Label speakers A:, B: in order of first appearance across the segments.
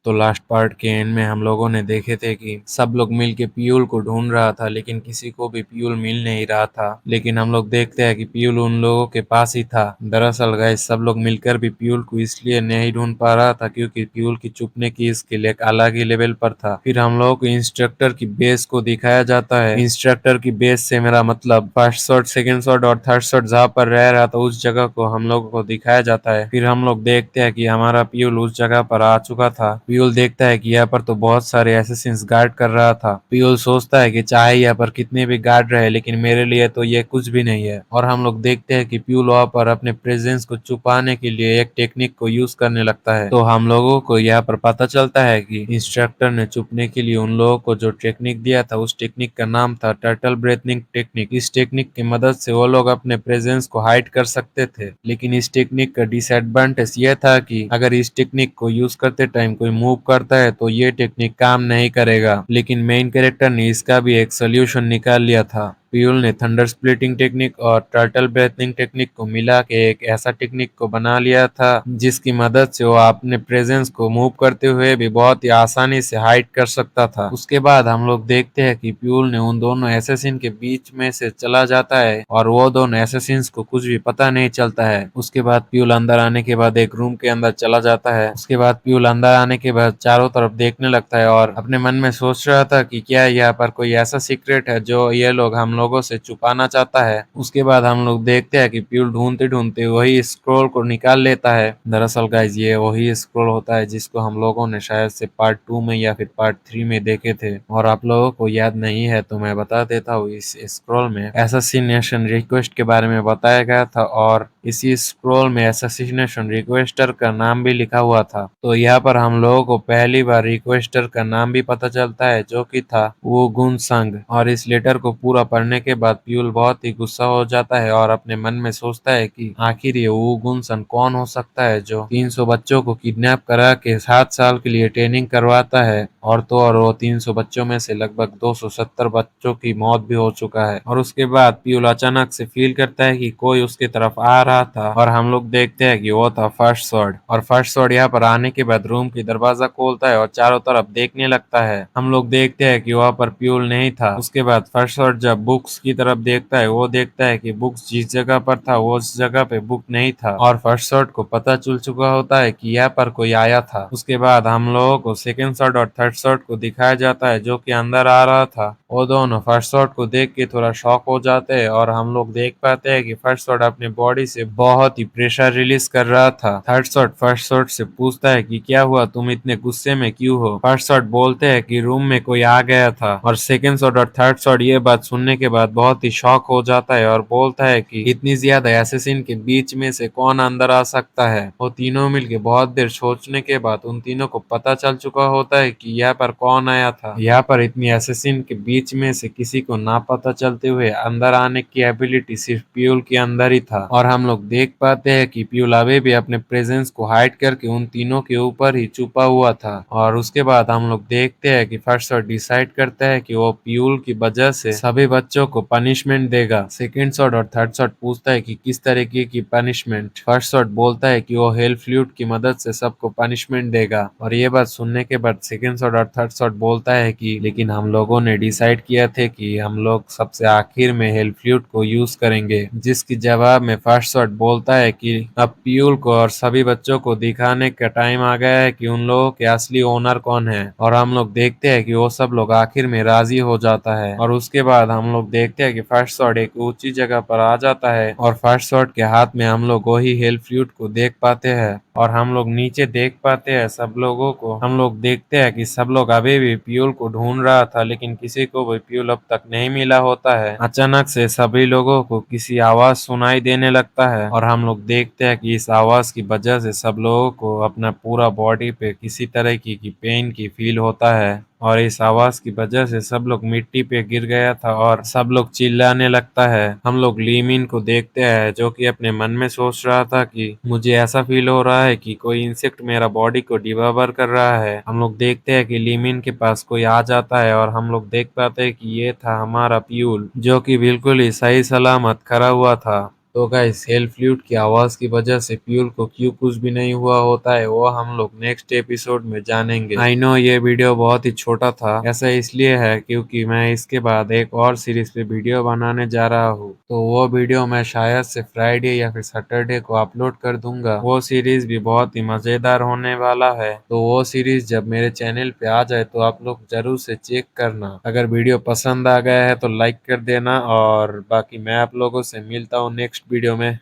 A: तो last part के and में हम लोगों ने देखे थे कि सब लोग मिल के पीयूल को ढूंढ रहा था, लेकिन किसी को भी पीयूल मिल नहीं रहा था। लेकिन हम लोग देखते हैं कि पीयूल उन लोगों के पास ही था। दरअसल गाइस सब लोग मिलकर भी पीयूल को इसलिए नहीं ढूंढ पा रहा था क्योंकि पीयूल की छुपने की स्किल एक अलग ही लेवल पर था। फिर हम लोगों को इंस्ट्रक्टर की बेस को दिखाया जाता है। इंस्ट्रक्टर की बेस से मेरा मतलब फर्स्ट शॉट, सेकंड शॉट और थर्ड शॉट जहाँ पर रह रहा था उस जगह को हम लोगों को दिखाया जाता है। फिर हम लोग देखते हैं कि हमारा पीयूल उस जगह पर आ चुका था। पीयूल देखता है कि यहाँ पर तो बहुत सारे एसेसिन्स गार्ड कर रहा था। पीयूल सोचता है कि चाहे यहाँ पर कितने भी गार्ड रहे लेकिन मेरे लिए तो ये कुछ भी नहीं है। और हम लोग देखते हैं कि पीयूल वहां पर अपने प्रेजेंस को छुपाने के लिए एक टेक्निक को यूज करने लगता है। तो हम लोगों को यहाँ पर पता चलता है कि इंस्ट्रक्टर ने छुपने के लिए उन लोगों को जो टेक्निक दिया था उस टेक्निक का नाम था टर्टल ब्रीथिंग टेक्निक। इस टेक्निक की मदद से वो लोग अपने प्रेजेंस को हाइड कर सकते थे। लेकिन इस टेक्निक का डिसएडवांटेज यह था कि अगर इस टेक्निक को यूज करते टाइम कोई मूव करता है तो ये टेक्निक काम नहीं करेगा। लेकिन मेन कैरेक्टर ने इसका भी एक सोल्यूशन निकाल लिया था। पीयूल ने थंडर स्प्लिटिंग टेक्निक और टर्टल ब्रीथिंग टेक्निक को मिला के एक ऐसा टेक्निक को बना लिया था जिसकी मदद से वो अपने प्रेजेंस को मूव करते हुए भी बहुत ही आसानी से हाइड कर सकता था। उसके बाद हम लोग देखते हैं कि पीयूल ने उन दोनों एसेसिन के बीच में से चला जाता है और वो दोनों एसेसिन्स को कुछ भी पता नहीं चलता है। उसके बाद पीयूल अंदर आने के बाद एक रूम के अंदर चला जाता है। उसके बाद पीयूल अंदर आने के बाद चारों तरफ देखने लगता है और अपने मन में सोच रहा था कि क्या यहाँ पर कोई ऐसा सीक्रेट है जो ये लोग हम लोगों से छुपाना चाहता है। उसके बाद हम लोग देखते हैं कि पीयूल ढूंढते ढूंढते वही स्क्रोल को निकाल लेता है। दरअसल गाइज ये वही स्क्रोल होता है जिसको हम लोगों ने शायद से पार्ट 2 में या फिर पार्ट 3 में देखे थे और आप लोगों को याद नहीं है तो मैं बता देता हूँ। इस स्क्रोल में एसेसिनेशन रिक्वेस्ट के बारे में बताया गया था और इसी स्क्रोल में एसेसिनेशन रिक्वेस्टर का नाम भी लिखा हुआ था। तो यहाँ पर हम लोगों को पहली बार रिक्वेस्टर का नाम भी पता चलता है जो कि था वो गुन संग। और इस लेटर को पूरा पढ़ने के बाद पीयूल बहुत ही गुस्सा हो जाता है और अपने मन में सोचता है कि आखिर ये वो गुन संग कौन हो सकता है जो 300 बच्चों को किडनैप करा के 7 साल के लिए ट्रेनिंग करवाता है। और तो और वो 300 बच्चों में से लगभग 270 बच्चों की मौत भी हो चुका है। और उसके बाद पीयूल अचानक से फील करता है कि कोई उसकी तरफ आ रहा था और हम लोग देखते हैं कि वो था फर्स्ट स्वॉर्ड। और फर्स्ट स्वॉर्ड यहाँ पर आने के बाद रूम की दरवाजा खोलता है और चारों तरफ देखने लगता है। हम लोग देखते हैं कि वहाँ पर पीयूल नहीं था। उसके बाद फर्स्ट स्वॉर्ड जब बुक्स की तरफ देखता है वो देखता है कि बुक्स जिस जगह पर था वो उस जगह पे बुक नहीं था और फर्स्ट स्वॉर्ड को पता चल चुका होता है कि यहाँ पर कोई आया था। उसके बाद हम लोगों को सेकंड स्वॉर्ड और थर्ड स्वॉर्ड को दिखाया जाता है जो कि अंदर आ रहा था। वो दोनों फर्स्ट स्वॉर्ड को देख के थोड़ा शॉक हो जाते हैं और हम लोग देख पाते हैं कि फर्स्ट स्वॉर्ड अपने बॉडी से बहुत ही प्रेशर रिलीज कर रहा था। थर्ड स्वॉर्ड फर्स्ट स्वॉर्ड से पूछता है कि क्या हुआ, तुम इतने गुस्से में क्यों हो। फर्स्ट स्वॉर्ड बोलते हैं कि रूम में कोई आ गया था। और सेकंड स्वॉर्ड और थर्ड स्वॉर्ड ये बात सुनने के बाद बहुत ही शॉक हो जाता है और बोलता है कि इतनी ज्यादा एसेसिन के बीच में से कौन अंदर आ सकता है। वो तीनों मिलके बहुत देर सोचने के बाद उन तीनों को पता चल चुका होता है कि यहाँ पर कौन आया था। यहाँ पर इतनी एसेसिन के बीच में से किसी को ना पता चलते हुए अंदर आने की एबिलिटी सिर्फ पीयूल के अंदर ही था। और हम लोग देख पाते हैं कि पीयूल अभी भी अपने प्रेजेंस को हाइड करके उन तीनों के ऊपर ही छुपा हुआ था। और उसके बाद हम लोग देखते हैं कि फर्स्ट शॉट डिसाइड करता है कि वो पीयूल की वजह से सभी बच्चों को पनिशमेंट देगा। सेकंड शॉट और थर्ड शॉट पूछता है कि किस तरीके की पनिशमेंट। फर्स्ट शॉट बोलता है कि वो हेल फ्लूइड की मदद से सबको पनिशमेंट देगा। और ये बात सुनने के बाद सेकंड शॉट और थर्ड शॉट बोलता है कि लेकिन हम लोगों ने डिसाइड किया थे कि हम लोग सबसे आखिर में हेल फ्लूइड को यूज करेंगे। जिसकी जवाब में फर्स्ट शॉट बोलता है कि अब पीयूल को और सभी बच्चों को दिखाने का टाइम आ गया है कि उन लोगों के असली ओनर कौन है। और हम लोग देखते हैं कि वो सब लोग आखिर में राजी हो जाता है। और उसके बाद हम लोग देखते हैं कि फर्स्ट शॉट एक ऊंची जगह पर आ जाता है और फर्स्ट शॉट के हाथ में हम लोग वही हेल फ्लूइड को देख पाते हैं। और हम लोग नीचे देख पाते हैं सब लोगों को। हम लोग देखते हैं कि सब लोग अभी भी पीयूल को ढूंढ रहा था लेकिन किसी को भी पीयूल अब तक नहीं मिला होता है। अचानक से सभी लोगों को किसी आवाज सुनाई देने लगता है और हम लोग देखते हैं कि इस आवाज की वजह से सब लोगों को अपना पूरा बॉडी पे किसी तरह की पेन की फील होता है। और इस आवाज की वजह से सब लोग मिट्टी पे गिर गया था और सब लोग चिल्लाने लगता है। हम लोग लीमिन को देखते हैं जो कि अपने मन में सोच रहा था कि मुझे ऐसा फील हो रहा है कि कोई इंसेक्ट मेरा बॉडी को डिवावर कर रहा है। हम लोग देखते हैं कि लीमिन के पास कोई आ जाता है और हम लोग देख पाते हैं कि ये था हमारा पीयूल जो कि बिल्कुल ही सही सलामत खड़ा हुआ था। तो गाइस हेल फ्लूट की आवाज की वजह से प्यूल को क्यों कुछ भी नहीं हुआ होता है वो हम लोग नेक्स्ट एपिसोड में जानेंगे। आई नो ये वीडियो बहुत ही छोटा था, ऐसा इसलिए है क्योंकि मैं इसके बाद एक और सीरीज पे वीडियो बनाने जा रहा हूँ, तो वो वीडियो मैं शायद से फ्राइडे या फिर सैटरडे को अपलोड कर दूंगा। वो सीरीज भी बहुत ही मजेदार होने वाला है, तो वो सीरीज जब मेरे चैनल पे आ जाए तो आप लोग जरूर से चेक करना। अगर वीडियो पसंद आ गया है तो लाइक कर देना, और बाकी मैं आप लोगों से मिलता हूँ नेक्स्ट वीडियो में।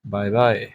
A: Bye bye.